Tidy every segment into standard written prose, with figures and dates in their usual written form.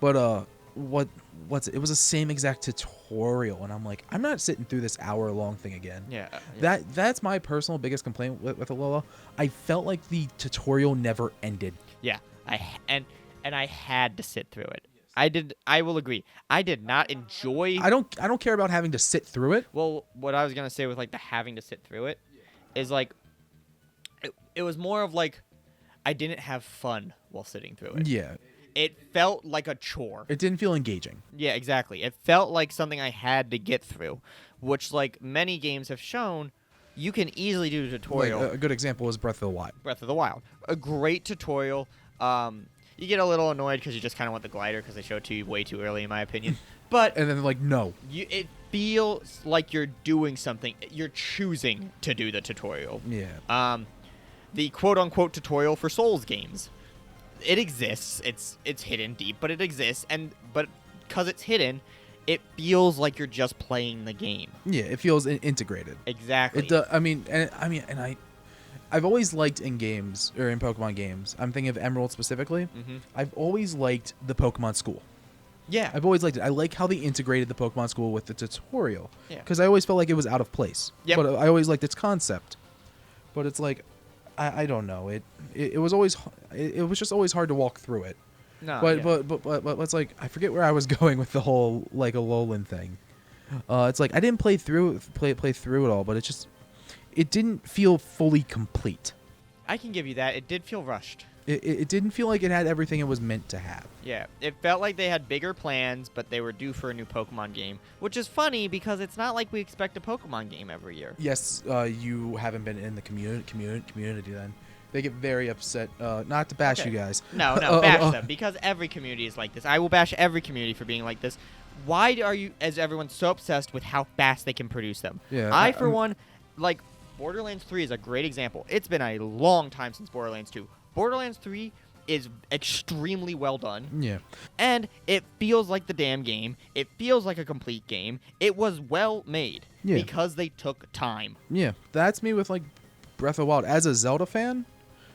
But it was the same exact tutorial, and I'm like, I'm not sitting through this hour-long thing again. Yeah. That's my personal biggest complaint with Alola. I felt like the tutorial never ended. Yeah. And I had to sit through it. I will agree. I did not enjoy. I don't care about having to sit through it. Well, what I was gonna say with like the having to sit through it is like it was more of like I didn't have fun while sitting through it. Yeah. It felt like a chore. It didn't feel engaging. Yeah, exactly. It felt like something I had to get through, which like many games have shown, you can easily do a tutorial. Like, a good example is Breath of the Wild. Breath of the Wild, a great tutorial. You get a little annoyed because you just kind of want the glider because they show it to you way too early, in my opinion. But And then like, no. it feels like you're doing something. You're choosing to do the tutorial. Yeah. The quote-unquote tutorial for Souls games. It exists. It's hidden deep, but it exists. But because it's hidden, it feels like you're just playing the game. Yeah, it feels integrated. Exactly. It does. I've always liked in games or in Pokemon games. I'm thinking of Emerald specifically. Mm-hmm. I've always liked the Pokemon School. Yeah. I've always liked it. I like how they integrated the Pokemon School with the tutorial. Yeah. Because I always felt like it was out of place. Yep. But I always liked its concept. But it's like, I don't know. It was always it was just always hard to walk through it. No. But it's like I forget where I was going with the whole like Alolan thing. It's like I didn't play through it all, but it didn't feel fully complete. I can give you that. It did feel rushed. It didn't feel like it had everything it was meant to have. Yeah, it felt like they had bigger plans, but they were due for a new Pokemon game, which is funny because it's not like we expect a Pokemon game every year. Yes, you haven't been in the community then. They get very upset. Not to bash you guys. No, bash them, because every community is like this. I will bash every community for being like this. Why are you, as everyone, so obsessed with how fast they can produce them? Yeah, I, for one, like, Borderlands 3 is a great example. It's been a long time since Borderlands 2. Borderlands 3 is extremely well done. Yeah. And it feels like the damn game. It feels like a complete game. It was well made because they took time. Yeah. That's me with like Breath of the Wild. As a Zelda fan,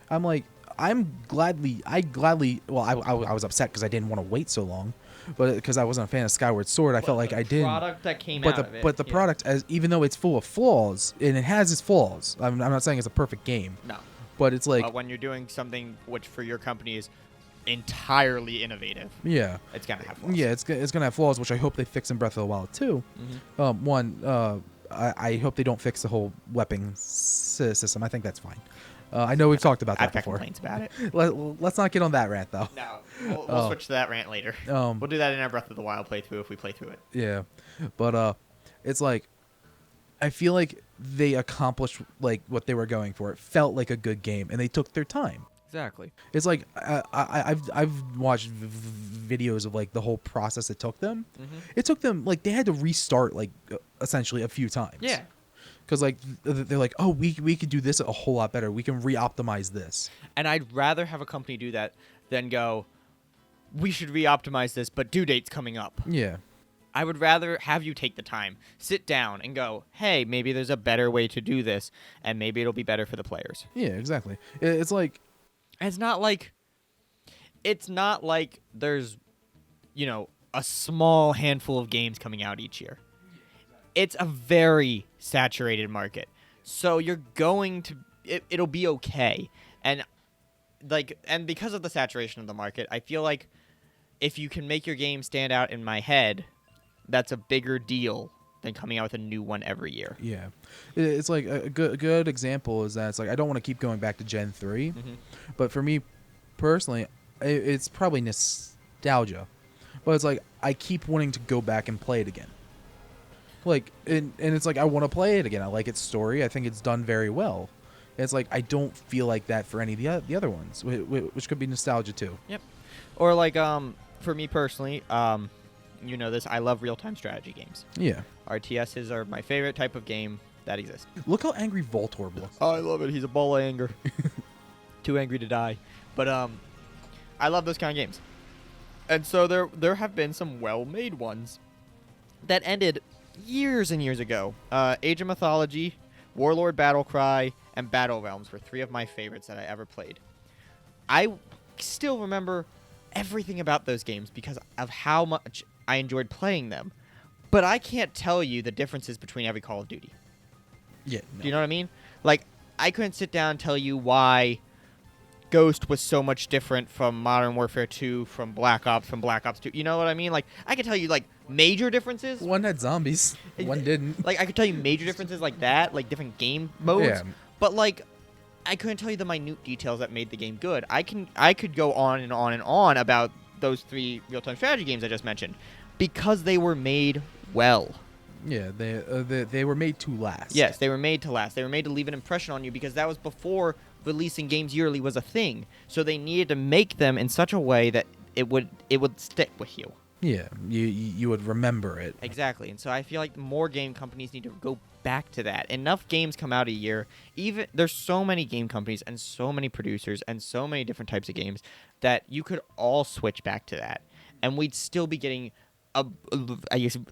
I'm like, I was upset because I didn't want to wait so long, but because I wasn't a fan of Skyward Sword, I felt like I did. The product that came out of it. But the product, even though it's full of flaws, and it has its flaws, I'm not saying it's a perfect game. No. But it's like when you're doing something which for your company is entirely innovative. Yeah. It's gonna have flaws. Yeah, it's gonna have flaws, which I hope they fix in Breath of the Wild too. Mm-hmm. I hope they don't fix the whole weapon system. I think that's fine. I know we've talked about that before. Complaints about it. Let's not get on that rant though. No, we'll switch to that rant later. We'll do that in our Breath of the Wild playthrough if we play through it. Yeah, but it's like I feel like they accomplished like what they were going for. It felt like a good game, and they took their time. Exactly. It's like I've watched videos of like the whole process it took them. Mm-hmm. It took them like they had to restart like essentially a few times. Yeah. Because like they're like, oh, we could do this a whole lot better. We can re-optimize this. And I'd rather have a company do that than go, we should re-optimize this, but due date's coming up. Yeah. I would rather have you take the time, sit down, and go, hey, maybe there's a better way to do this, and maybe it'll be better for the players. Yeah, exactly. It's like... It's not like there's, a small handful of games coming out each year. It's a very saturated market. So you're going to... It'll be okay. And because of the saturation of the market, I feel like if you can make your game stand out in my head... that's a bigger deal than coming out with a new one every year. Yeah. It's like a good example is that it's like I don't want to keep going back to Gen 3, but for me personally, it's probably nostalgia. But it's like I keep wanting to go back and play it again. Like and it's like I want to play it again. I like its story. I think it's done very well. It's like I don't feel like that for any of the other ones, which could be nostalgia too. Yep. Or like for me personally, you know this, I love real-time strategy games. Yeah. RTSs are my favorite type of game that exists. Look how angry Voltorb looks. Oh, I love it. He's a ball of anger. Too angry to die. But I love those kind of games. And so there have been some well-made ones that ended years and years ago. Age of Mythology, Warlord Battlecry, and Battle Realms were three of my favorites that I ever played. I still remember everything about those games because of how much I enjoyed playing them. But I can't tell you the differences between every Call of Duty. Yeah. No. Do you know what I mean? Like, I couldn't sit down and tell you why Ghost was so much different from Modern Warfare 2, from Black Ops 2. You know what I mean? Like, I could tell you, like, major differences. One had zombies. One didn't. Like, I could tell you major differences like that, like different game modes. Yeah. But, like, I couldn't tell you the minute details that made the game good. I could go on and on and on about those 3 real-time strategy games I just mentioned because they were made well. Yeah, they were made to last. Yes, they were made to last. They were made to leave an impression on you because that was before releasing games yearly was a thing. So they needed to make them in such a way that it would stick with you. Yeah, you would remember it. Exactly. And so I feel like more game companies need to go back to that. Enough games come out a year. Even there's so many game companies and so many producers and so many different types of games that you could all switch back to that, and we'd still be getting a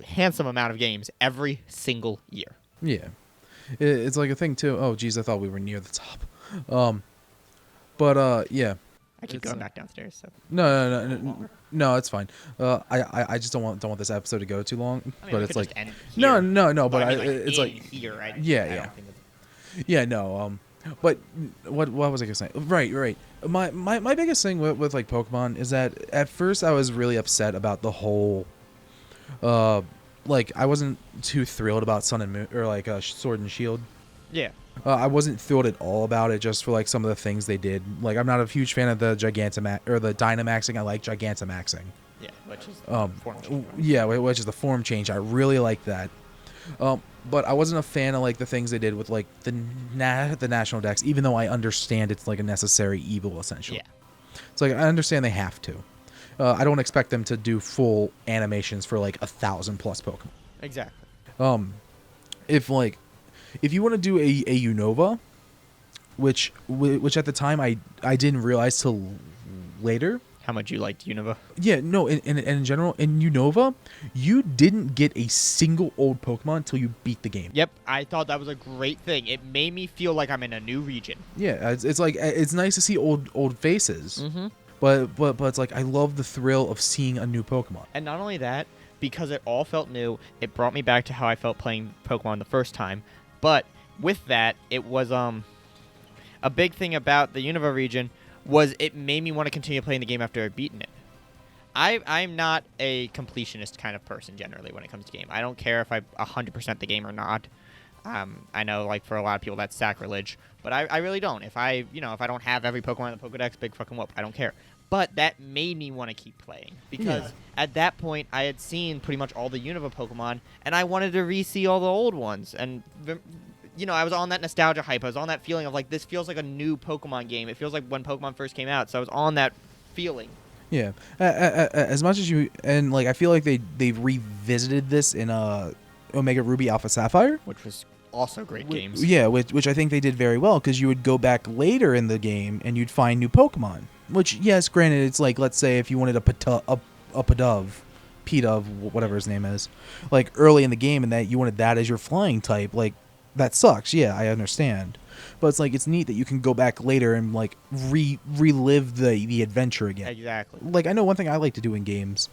handsome amount of games every single year. Yeah, it's like a thing too. Oh, geez, I thought we were near the top. But yeah. I keep going back downstairs. So No, it's fine. I just don't want this episode to go too long. I mean, but we it's could like just end here. no. But I mean, it's like here, right? Yeah, I yeah. don't think that's- yeah, no. But what was I gonna say? Right. My biggest thing with like Pokemon is that at first I was really upset about the whole, like I wasn't too thrilled about Sun and Moon or like Sword and Shield. Yeah. I wasn't thrilled at all about it just for like some of the things they did. Like I'm not a huge fan of the Gigantamax or the Dynamaxing. I like Gigantamaxing. Yeah, which is Form change. Yeah, which is the form change. I really like that. But I wasn't a fan of like the things they did with like the national Dex, even though I understand it's like a necessary evil essentially. Yeah. It's like I understand they have to. I don't expect them to do full animations for like 1,000+ Pokemon. Exactly. If you want to do a Unova, which at the time I didn't realize till later. How much you liked Unova? Yeah, no, in general, in Unova, you didn't get a single old Pokemon until you beat the game. Yep, I thought that was a great thing. It made me feel like I'm in a new region. Yeah, it's like it's nice to see old faces. Mm-hmm. But it's like I love the thrill of seeing a new Pokemon. And not only that, because it all felt new, it brought me back to how I felt playing Pokemon the first time. But with that, it was a big thing about the Unova region was it made me want to continue playing the game after I'd beaten it. I'm not a completionist kind of person generally when it comes to game. I don't care if I 100% the game or not. I know like for a lot of people that's sacrilege, but I really don't. If I don't have every Pokemon in the Pokedex, big fucking whoop. I don't care. But that made me want to keep playing because at that point I had seen pretty much all the Unova Pokemon and I wanted to re-see all the old ones. And I was on that nostalgia hype. I was on that feeling of like this feels like a new Pokemon game. It feels like when Pokemon first came out. So I was on that feeling. Yeah, as much as you and like I feel like they've revisited this in Omega Ruby Alpha Sapphire, which was also great games. Yeah, which I think they did very well because you would go back later in the game and you'd find new Pokemon. Which, yes, granted, it's like, let's say if you wanted a Pidove, whatever his name is, like early in the game and that you wanted that as your flying type, like that sucks. Yeah, I understand. But it's like, it's neat that you can go back later and like relive the adventure again. Exactly. Like, I know one thing I like to do in games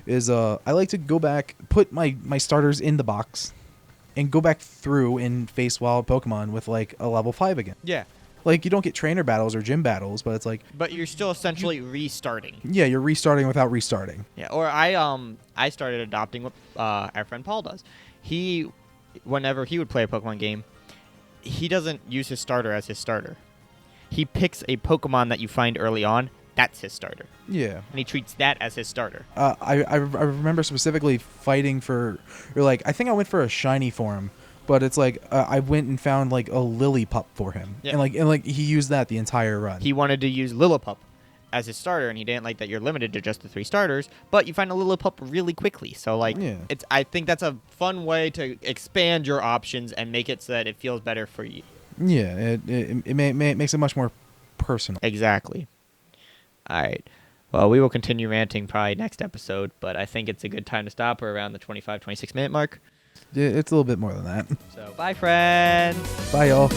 is I like to go back, put my starters in the box, and go back through and face wild Pokemon with like a level 5 again. Yeah. Like, you don't get trainer battles or gym battles, but it's like... But you're still essentially restarting. Yeah, you're restarting without restarting. Yeah, or I started adopting what our friend Paul does. Whenever he would play a Pokemon game, he doesn't use his starter as his starter. He picks a Pokemon that you find early on, that's his starter. Yeah. And he treats that as his starter. I remember specifically fighting for... Or like, I think I went for a shiny form. But it's like I went and found like a Lillipup for him, yeah. and like he used that the entire run. He wanted to use Lillipup as his starter, and he didn't like that you're limited to just the 3 starters. But you find a Lillipup really quickly, so like I think that's a fun way to expand your options and make it so that it feels better for you. Yeah, it makes it much more personal. Exactly. All right. Well, we will continue ranting probably next episode, but I think it's a good time to stop. We're around the 25-26 minute mark. It's a little bit more than that. So, bye, friends. Bye, y'all.